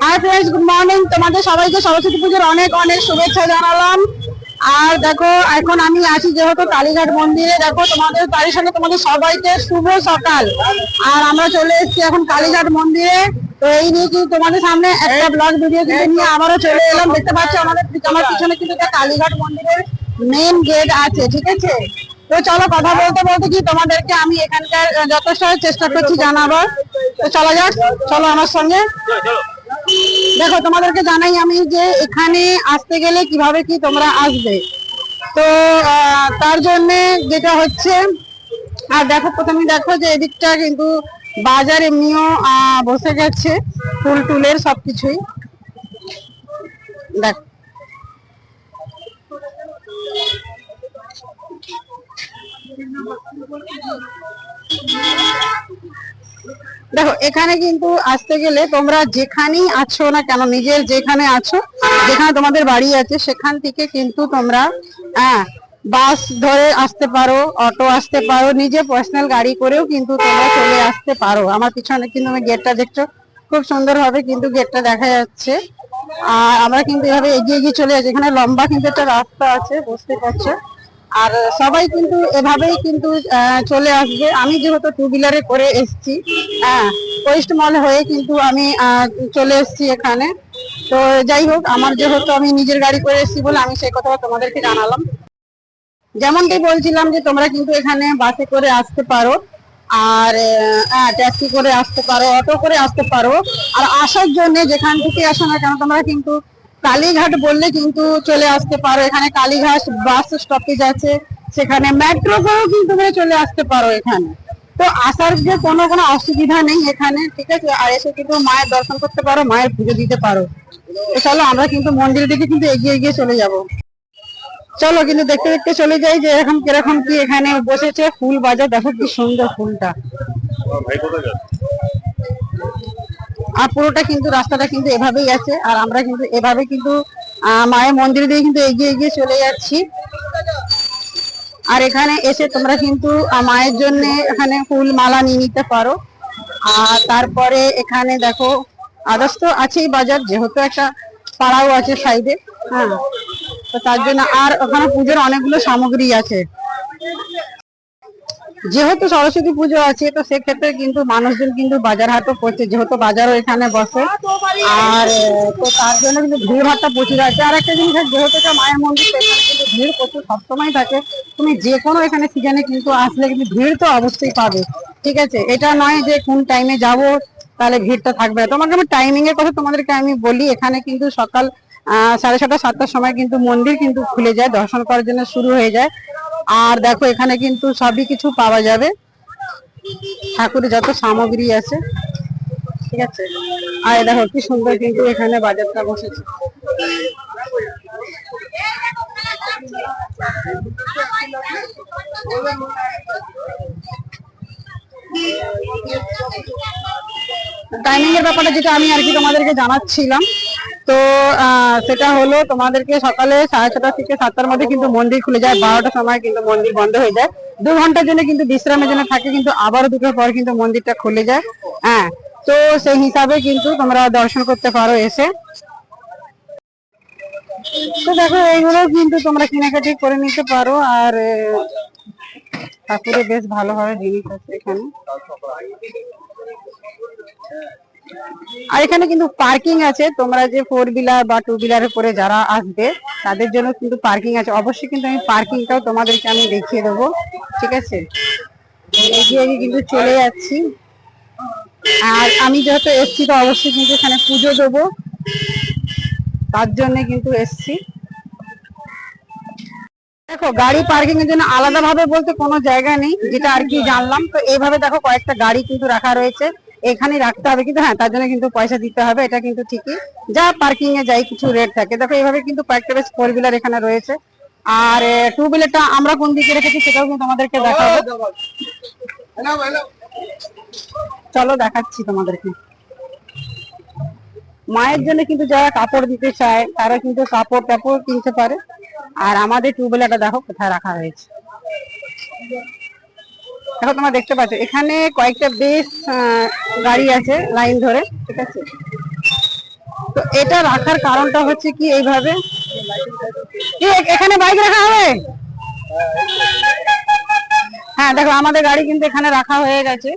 Hi friends, good morning. তোমাদের সবাইকে সরস্বতী পুজোর অনেক অনেক শুভেচ্ছা জানালাম। আর দেখো, এখন আমি আছি যেহেতু কালীঘাট মন্দিরে। দেখো, তোমাদের তারই সঙ্গে তোমাদের সবাইকে শুভ সকাল। আর আমরা চলে এসেছি এখন কালীঘাট মন্দিরে। তো এই নিয়ে কিন্তু তোমাদের সামনে একটা ব্লগ ভিডিও কিন্তু নিয়ে আবারও চলে এলাম। দেখতে পাচ্ছ আমার পিছনে কিন্তু একটা কালীঘাট মন্দিরের মেন গেট আছে, ঠিক আছে। তো চলো, কথা বলতে বলতে কি তোমাদেরকে আমি এখানকার যথেষ্ট চেষ্টা করছি জানাবার। তো চলো যাক, চলো আমার সঙ্গে। দেখো, তোমাদেরকে জানাই আমি যে এখানে আসতে গেলে কিভাবে কি তোমরা আসবে। তো তার জন্য যেটা হচ্ছে, আর দেখো প্রথমে দেখো যে এদিকটা কিন্তু বাজার এমনিও বসে গেছে, ফুল টুলের সবকিছুই দেখো। দেখো, এখানে কিন্তু আসতে গেলে তোমরা যেখানেই আছো না কেন, নিজের যেখানে আছো, যেখানে তোমাদের বাড়ি আছে সেখান থেকে কিন্তু তোমরা বাস ধরে আসতে পারো, অটো আসতে পারো, নিজে পার্সোনাল গাড়ি করেও কিন্তু তোমরা চলে আসতে পারো। আমার পিছনে কিন্তু আমি গেটটা দেখছো, খুব সুন্দর ভাবে কিন্তু গেটটা দেখা যাচ্ছে। আর আমরা কিন্তু এভাবে এগিয়ে এগিয়ে চলে যাচ্ছি। এখানে লম্বা কিন্তু একটা রাস্তা আছে, বুঝতে পারছো। আর সবাই কিন্তু এভাবেই কিন্তু চলে আসবে। আমি যেহেতু টু হুইলারে করে এসেছি, ওয়েস্ট মল হয়ে কিন্তু আমি চলে এসেছি এখানে। তো যাই হোক, আমার যেহেতু আমি নিজের গাড়ি করে এসেছি বলে আমি সেই কথা তোমাদেরকে জানালাম। যেমনটি বলছিলাম যে তোমরা কিন্তু এখানে বাসে করে আসতে পারো, আর ট্যাক্সি করে আসতে পারো, অটো করে আসতে পারো। আর আসার জন্য যেখান থেকে আসো না কেন তোমরা কিন্তু কালীঘাট বললে কিন্তু চলে আসতে পারো। এখানে কালীঘাট বাস স্টপেজ আছে, সেখানে মেট্রো করেও কিন্তু তোমরা চলে আসতে পারো এখানে। তো আসার যে কোনো অসুবিধা নেই এখানে, ঠিক আছে। আর এসে কিন্তু মায়ের দর্শন করতে পারো, মায়ের পুজো দিতে পারো। তো চলো, আমরা কিন্তু মন্দিরের দিকে কিন্তু এগিয়ে এগিয়ে চলে যাবো। চলো কিন্তু দেখতে দেখতে চলে যাই যে এখন কিরকম কি এখানে বসেছে ফুল বাজার। দেখো কি সুন্দর ফুলটা। আর পুরোটা কিন্তু রাস্তাটা কিন্তু এভাবেই আছে। আর আমরা কিন্তু এভাবে কিন্তু মায়ের মন্দির দিয়ে কিন্তু এগিয়ে এগিয়ে চলে যাচ্ছি। আর এখানে এসে তোমরা কিন্তু মায়ের জন্য এখানে ফুল মালা নিয়ে নিতে পারো। আর তারপরে এখানে দেখো আদার্স তো আছেই বাজার, যেহেতু একটা পাড়াও আছে সাইডে। হ্যাঁ, তো তার জন্য আর ওখানে পুজোর অনেকগুলো সামগ্রী আছে। যেহেতু সরস্বতী পুজো আছে, তো সেক্ষেত্রে কিন্তু মানুষজন কিন্তু বাজার হাটও করছে, যেহেতু বাজারও এখানে বসে। আর তো তার জন্য কিন্তু ভিড় ভাড়টা প্রচুর আছে। আর একটা জিনিস, যেহেতু এটা মায়ের মন্দির, এখানে কিন্তু ভিড় প্রচুর সবসময় থাকে। তুমি যে কোনো এখানে সিজনে কিন্তু আসলে কিন্তু ভিড় তো অবশ্যই পাবে, ঠিক আছে। এটা নয় যে কোন টাইমে যাব তাহলে ভিড়টা থাকবে না। তোমাকে আমি টাইমিং এর কথা তোমাদেরকে আমি বলি। এখানে কিন্তু সকাল 6:30 7টার সময় কিন্তু মন্দির কিন্তু খুলে যায়, দর্শন করার জন্য শুরু হয়ে যায়। আর দেখো, এখানে কিন্তু সবই কিছু পাওয়া যাবে, ঠাকুরের যত সামগ্রী আছে, ঠিক আছে। আর দেখো কি সুন্দর কিন্তু এখানে বাজারটা বসেছে। টাইমিং এর ব্যাপারটা যেটা আমি আর কি তোমাদেরকে জানাচ্ছিলাম, তো সেটা হলো তোমাদেরকে সকালে 6:30 থেকে 7টার মধ্যে কিন্তু মন্দির খুলে যায়। 12টার সময় কিন্তু মন্দির বন্ধ হয়ে যায়। 2 ঘন্টার জন্য কিন্তু বিশ্রামের জন্য থাকে, কিন্তু আবারও 2টোর পর কিন্তু মন্দিরটা খুলে যায়। তো সেই হিসাবে কিন্তু তোমরা দর্শন করতে পারো এসে। তো দেখো, এইগুলো কিন্তু তোমরা কেনাকাটি করে নিতে পারো। আর ঠাকুরের বেশ ভালোভাবে জিনিস আছে এখানে। আর এখানে কিন্তু পার্কিং আছে। তোমরা যে 4 হুইলার বা 2 হুইলারের করে যারা আসবে তাদের জন্য কিন্তু পার্কিং আছে। অবশ্যই কিন্তু আমি পার্কিংটাও তোমাদেরকে আমি দেখিয়ে দেবো, ঠিক আছে। এগিয়ে এগিয়ে কিন্তু চলে যাচ্ছি। আর আমি যেহেতু এসছি, তো অবশ্যই কিন্তু এখানে পুজো দেবো, তার জন্য কিন্তু এসছি। দেখো, গাড়ি পার্কিং এর জন্য আলাদা ভাবে বলতে কোনো জায়গা নেই, যেটা আর কি জানলাম। তো এইভাবে দেখো কয়েকটা গাড়ি কিন্তু রাখা রয়েছে, এখানে রাখতে হবে, কিন্তু হ্যাঁ তার জন্য কিন্তু পয়সা দিতে হবে, এটা কিন্তু ঠিকই। যা পার্কিং এ যাই কিছু রেট থাকে। দেখো, এইভাবে কিন্তু কয়েকটা বেশ 4 হুইলার এখানে রয়েছে। আর 2 হুইলারটা আমরা কোন দিকে রেখেছি সেটাও কিন্তু আমাদেরকে দেখাবো। চলো দেখাচ্ছি তোমাদেরকে। মায়ের জন্য কিন্তু যারা কাপড় দিতে চায় তারা কিন্তু কাপড় টাপড় কিনতে পারে। আর আমাদের 2 হুইলারটা দেখো কোথায় রাখা হয়েছে। দেখো, তোমরা দেখতে পাচ্ছ এখানে কয়েকটা বেশ গাড়ি আছে লাইন ধরে, ঠিক আছে। তো এটা রাখার কারণটা হচ্ছে কি এইভাবে, এখানে বাইক রাখা হবে। হ্যাঁ দেখো আমাদের গাড়ি কিন্তু এখানে রাখা হয়ে গেছে।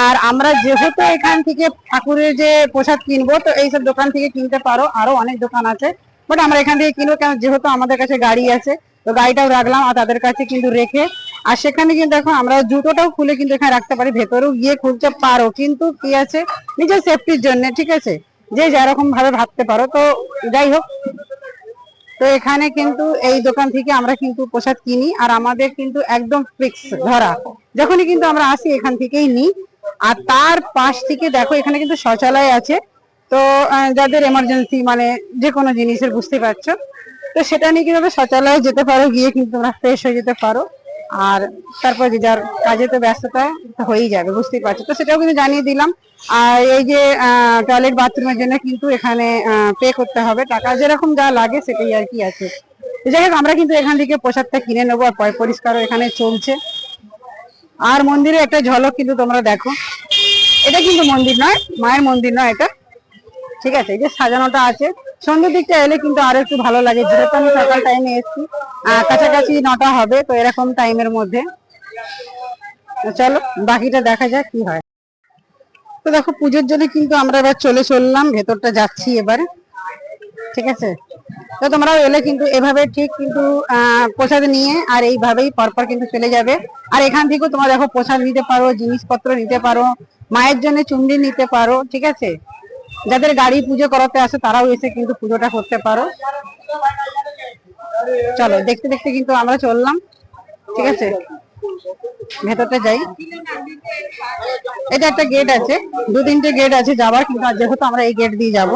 আর আমরা যেহেতু এখান থেকে ঠাকুরের যে প্রসাদ কিনবো, তো এইসব দোকান থেকে কিনতে পারো, আরো অনেক দোকান আছে, বাট আমরা এখান থেকে কিনবো কারণ যেহেতু আমাদের কাছে গাড়ি আছে, তো গাড়িটাও রাখলাম আর তাদের কাছে কিন্তু রেখে। আর সেখানে কিন্তু দেখো আমরা জুতোটাও খুলে কিন্তু এখানে রাখতে পারি, ভেতরেও গিয়ে খুলতে পারো, কিন্তু কি আছে নিজের সেফটির জন্য, ঠিক আছে, যে যেরকম ভাবে ভাবতে পারো। তো যাই হোক, তো এখানে কিন্তু এই দোকান থেকে আমরা কিন্তু প্রসাদ কিনি, আর আমাদের কিন্তু একদম ফিক্স ধরা, যখনই কিন্তু আমরা আসি এখান থেকেই নিই। আর তার পাশ থেকে দেখো এখানে কিন্তু শৌচালয় আছে, তো যাদের এমার্জেন্সি মানে যে কোনো জিনিসের, বুঝতে পারছো, তো সেটা নিয়ে কিন্তু শৌচালয়ে যেতে পারো, গিয়ে কিন্তু তোমরা ফ্রেশ হয়ে যেতে পারো। আর তারপর যে যার কাজে তো ব্যস্ততা হয়েই যাবে, বুঝতেই পারছো, তো সেটাও কিন্তু জানিয়ে দিলাম। আর এই যে টয়লেট বাথরুমের জন্য কিন্তু এখানে পে করতে হবে টাকা, যেরকম যা লাগে সেটাই আর কি আছে। যাই হোক, আমরা কিন্তু এখান থেকে প্রসাদটা কিনে নেবো, আর পরিষ্কারও এখানে চলছে। আর মন্দিরে একটা ঝলক কিন্তু তোমরা দেখো, এটা কিন্তু মন্দির নয়, মায়ের মন্দির নয় এটা, ঠিক আছে, এই যে সাজানোটা আছে। সন্ধ্যের দিকটা এলে কিন্তু আরো একটু ভালো লাগে, যেহেতু আমি সকাল টাইমে এসেছি, কাছাকাছি 9টা হবে, তো এরকম টাইমের মধ্যে। চলো বাকিটা দেখা যাক কি হয়। তো দেখো পুজোর জন্য কিন্তু আমরা এবার চললাম, ভেতরটা যাচ্ছি এবারে, ঠিক আছে। তো তোমরাও এলে কিন্তু এভাবে ঠিক কিন্তু প্রসাদ নিয়ে আর এইভাবেই পরপর কিন্তু চলে যাবে। আর এখান থেকেও তোমরা দেখো প্রসাদ নিতে পারো, জিনিসপত্র নিতে পারো, মায়ের জন্য চুন্ডি নিতে পারো, ঠিক আছে। যাদের গাড়ি পুজো করাতে আসে তারাও এসে কিন্তু পুজোটা করতে পারো। চলো দেখতে দেখতে কিন্তু আমরা চললাম, ঠিক আছে, ভেতরটা যাই। এটা একটা গেট আছে, 2-3টে গেট আছে যাবার, কিন্তু যেহেতু আমরা এই গেট দিয়ে যাবো।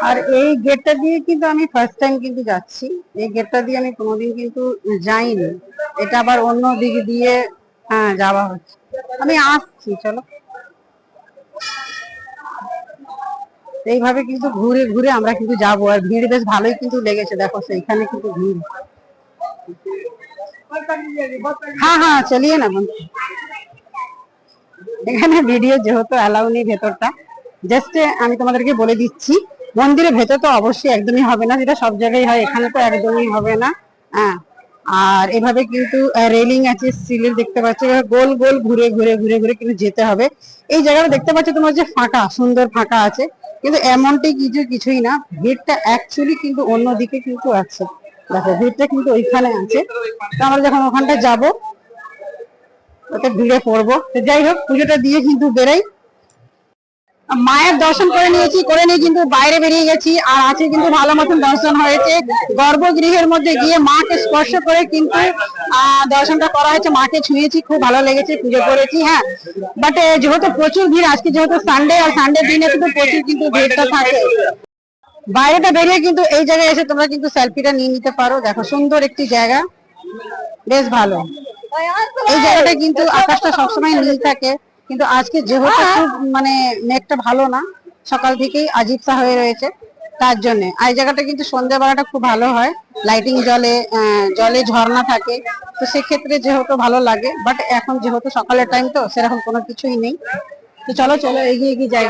আর এই গেটটা দিয়ে কিন্তু আমি ফার্স্ট টাইম কিন্তু যাচ্ছি, এই গেটটা দিয়ে আমি কোনোদিন কিন্তু যাইনি, এটা আবার অন্য দিক দিয়ে হ্যাঁ যাওয়া হচ্ছে। আমি আসছি, চলো এইভাবে কিন্তু ঘুরে ঘুরে আমরা কিন্তু যাবো। আর ভিড় বেশ ভালোই কিন্তু লেগেছে, দেখো সেইখানে কিন্তু ভিড়। হ্যাঁ হ্যাঁ চলিয়ে না বন্ধু, এখানে ভিডিও যেহেতু অ্যালাউ নেই ভেতরটা, জাস্ট আমি তোমাদেরকে বলে দিচ্ছি, মন্দিরের ভেতর তো অবশ্যই একদমই হবে না, যেটা সব জায়গায় হয়, এখানে তো একদমই হবে না। হ্যাঁ, আর এভাবে কিন্তু রেলিং আছে, স্টিলের, দেখতে পাচ্ছ, গোল গোল ঘুরে ঘুরে ঘুরে ঘুরে কিন্তু যেতে হবে। এই জায়গাটা দেখতে পাচ্ছ তোমার যে ফাঁকা, সুন্দর ফাঁকা আছে, কিন্তু এমনটাই কিছুই না, ভিড়টা অ্যাকচুয়ালি কিন্তু অন্যদিকে কিন্তু আছে। দেখো ভিড়টা কিন্তু ওইখানে আছে, তো আমরা যখন ওখানটা যাবো ওতে ভিড়ে পড়বো। তো যাই হোক, পুজোটা দিয়ে কিন্তু বেরোই। মায়ের দর্শন করে নিয়েছি, করে নিয়ে কিন্তু বাইরে বেরিয়ে গেছি, আর আছে কিন্তু ভালো মতন দর্শন হয়েছে। গর্ভগৃহের মধ্যে গিয়ে মাকে স্পর্শ করে কিন্তু দর্শনটা করা হয়েছে, মাকে ছুঁয়েছি, খুব ভালো লেগেছে, পুজো করেছি। হ্যাঁ, বাট যেহেতু প্রচুর ভিড়, আজকে যেহেতু সানডে, আর সানডে দিনে কিন্তু প্রচুর কিন্তু ভিড়টা থাকে। বাইরেটা বেরিয়ে কিন্তু এই জায়গায় এসে তোমরা কিন্তু সেলফিটা নিয়ে নিতে পারো, দেখো সুন্দর একটি জায়গা, বেশ ভালো। এই জায়গাটা কিন্তু আকাশটা সবসময় নীল থাকে, কিন্তু আজকে যেহেতু খুব মানে মেঘটা ভালো না, সকাল থেকেই আজিবসা হয়ে রয়েছে, তার জন্য। আর এই জায়গাটা কিন্তু সন্ধ্যাবেলাটা খুব ভালো হয়, লাইটিং জলে, জলে ঝর্ণা থাকে, তো সেক্ষেত্রে যেহেতু ভালো লাগে। বাট এখন যেহেতু সকালের টাইম, তো সেরকম কোনো কিছুই নেই। তো চলো চলো এগিয়ে এগিয়ে যাই।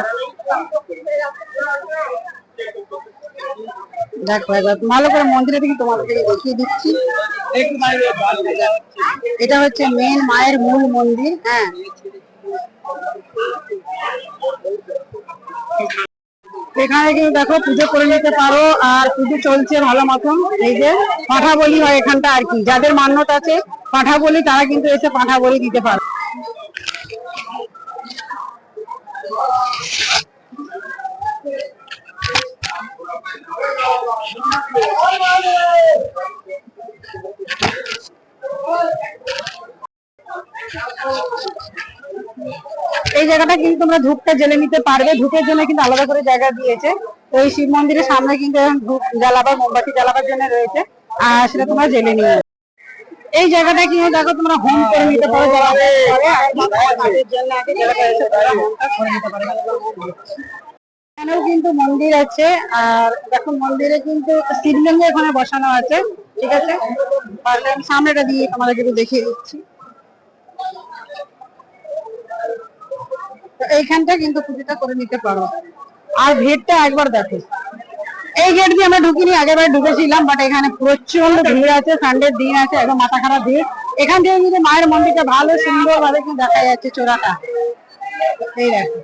দেখো একবার ভালো করে মন্দিরে থেকে তোমাদেরকে দেখিয়ে দিচ্ছি। এটা হচ্ছে মেন মায়ের মূল মন্দির। হ্যাঁ, এখানে কিন্তু দেখো পুজো করে নিতে পারো, আর পুজো চলছে ভালো মতন। এই যে পাঠা বলি হয় এখানটা আর কি, যাদের মান্যত আছে পাঠা বলি, তারা কিন্তু এসে পাঠা বলি দিতে পারো। এই জায়গাটা কিন্তু তোমরা ধূপটা জ্বেলে নিতে পারবে, ধূপের জন্য কিন্তু আলাদা করে জায়গা দিয়েছে। তো এই শিব মন্দিরের সামনে কিন্তু ধূপ জ্বালাবার, মোমবাতি জ্বালাবার জন্য রয়েছে, আর সেটা তোমরা জ্বেলে নিও। এই জায়গাটা কিন্তু দেখো তোমরা হোম করে নিতে পারো, যারা হোম করে আর কি, তাদের জন্য আগে জায়গাটা এসে তারা হোমটা করে নিতে পারে। এখানেও কিন্তু মন্দির আছে, আর দেখো মন্দিরে কিন্তু শিবলিঙ্গ এখানে বসানো আছে, ঠিক আছে। আমি সামনেটা দিয়ে তোমাদেরকে একটু দেখিয়ে দিচ্ছি। তো এইখানটা কিন্তু পুজোটা করে নিতে পারো। আর ভিড়টা একবার দেখো, এই গেট দিয়ে আমরা ঢুকিনি, আগেরবার ঢুকেছিলাম, বাট এখানে প্রচন্ড ভিড় আছে, সানডের দিন আছে, একদম মাথা খারাপ ভিড়। এখান থেকে কিন্তু মায়ের মন্দিরটা ভালো সুন্দর ভাবে কিন্তু দেখা যাচ্ছে চূড়াটা। এই দেখো,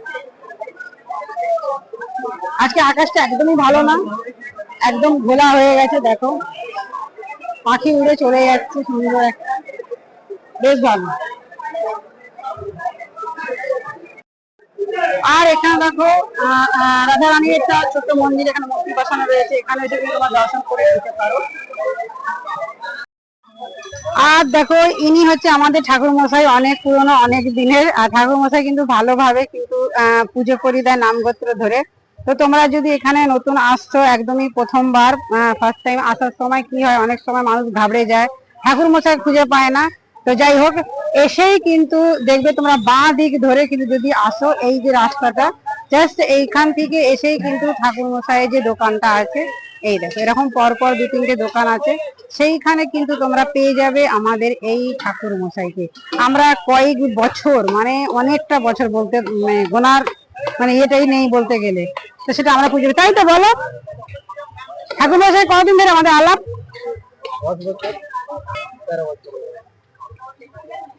আজকে আকাশটা একদমই ভালো না, একদম ঘোলা হয়ে গেছে, দেখো পাখি উড়ে চলে যাচ্ছে সুন্দর একটা, বেশ ভালো। আর এখানে দেখো রাধা রানীর একটা ছোট্ট মন্দির, এখানে মূর্তি বসানো রয়েছে, এখানে এসে কিন্তু তোমরা দর্শন করে নিতে পারো। আর দেখো ইনি হচ্ছে আমাদের ঠাকুর মশাই, অনেক পুরনো অনেক দিনের। আর ঠাকুর মশাই কিন্তু ভালোভাবে কিন্তু পুজো করে দেয় নামগোত্র ধরে। তো তোমরা যদি এখানে নতুন আসছো, একদমই প্রথমবার ফার্স্ট টাইম আসার সময় কি হয়, অনেক সময় মানুষ ঘাবড়ে যায়, ঠাকুর মশাই খুঁজে পায় না। তো যাই হোক, এসেই কিন্তু দেখবে তোমরা বাঁ দিক ধরে কিন্তু যদি আসো, এই যে রাস্তাটা জাস্ট এইখান থেকে এসেই কিন্তু ঠাকুর মশাইয়ের যে দোকানটা আছে, এই দেখো এরকম পরপর দু তিনটে দোকান আছে, সেইখানে কিন্তু তোমরা পেয়ে যাবে আমাদের এই ঠাকুর মশাইকে। আমরা কয়েক বছর, মানে অনেকটা বছর বলতে গোনার মানে এটাই নেই বলতে গেলে, তো সেটা আমরা পুজো, তাই তো বলো? ঠাকুর মশাই কতদিন ধরে আমাদের আলাপ?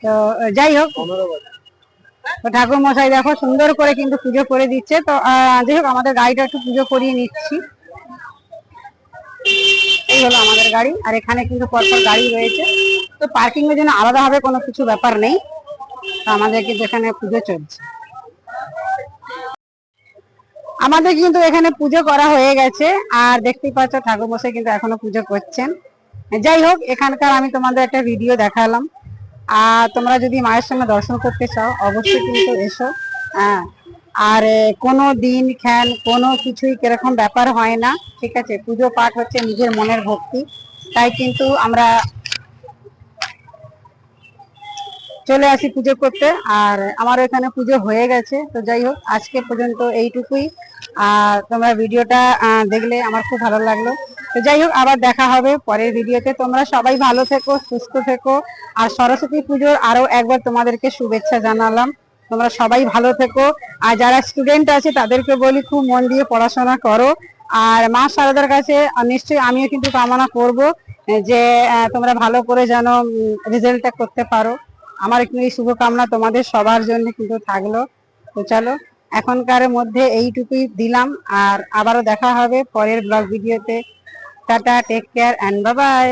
তো যাই হোক, তো ঠাকুর মশাই দেখো সুন্দর করে কিন্তু পুজো করে দিচ্ছে। তো যাই হোক, আমাদের গাড়িটা একটু পুজো করিয়ে নিচ্ছি। এই হলো আমাদের গাড়ি, আর এখানে কিন্তু পরপর গাড়ি রয়েছে, তো পার্কিং এর জন্য আলাদাভাবে কোনো কিছু ব্যাপার নেই। তো আমাদের কিন্তু এখানে পুজো চলছে, আমাদের কিন্তু এখানে পুজো করা হয়ে গেছে, আর দেখতেই পাচ্ছ ঠাকুর মশাই কিন্তু এখনো পুজো করছেন। যাই হোক, এখানকার আমি তোমাদের একটা ভিডিও দেখালাম। আর তোমরা যদি মায়ের সঙ্গে দর্শন করতে চাও, অবশ্যই কিন্তু এসো। হ্যাঁ, আর কোনো দিন খ্যান কোনো কিছুই কিরকম ব্যাপার হয় না, ঠিক আছে। পুজো পাঠ হচ্ছে নিজের মনের ভক্তি, তাই কিন্তু আমরা চলে আসি পুজো করতে। আর আমার এখানে পুজো হয়ে গেছে। তো যাই হোক, আজকে পর্যন্ত এইটুকুই। আর তোমরা ভিডিওটা দেখলে আমার খুব ভালো লাগলো। তো যাই হোক, আবার দেখা হবে পরের ভিডিওতে। তোমরা সবাই ভালো থেকো, সুস্থ থেকো। আর সরস্বতী পুজোর আরো একবার তোমাদেরকে শুভেচ্ছা জানালাম। তোমরা সবাই ভালো থেকো। আর যারা স্টুডেন্ট আছে তাদেরকে বলি খুব মন দিয়ে পড়াশোনা করো। আর মা শারদার কাছে নিশ্চয়ই আমিও কিন্তু কামনা করব যে তোমরা ভালো করে যেন রেজাল্টটা করতে পারো। আমার একটু এই শুভকামনা তোমাদের সবার জন্য কিন্তু থাকলো। তো চলো, এখনকার মধ্যে এইটুকুই দিলাম, আর আবারও দেখা হবে পরের ব্লগ ভিডিওতে। Tata, take care and bye by.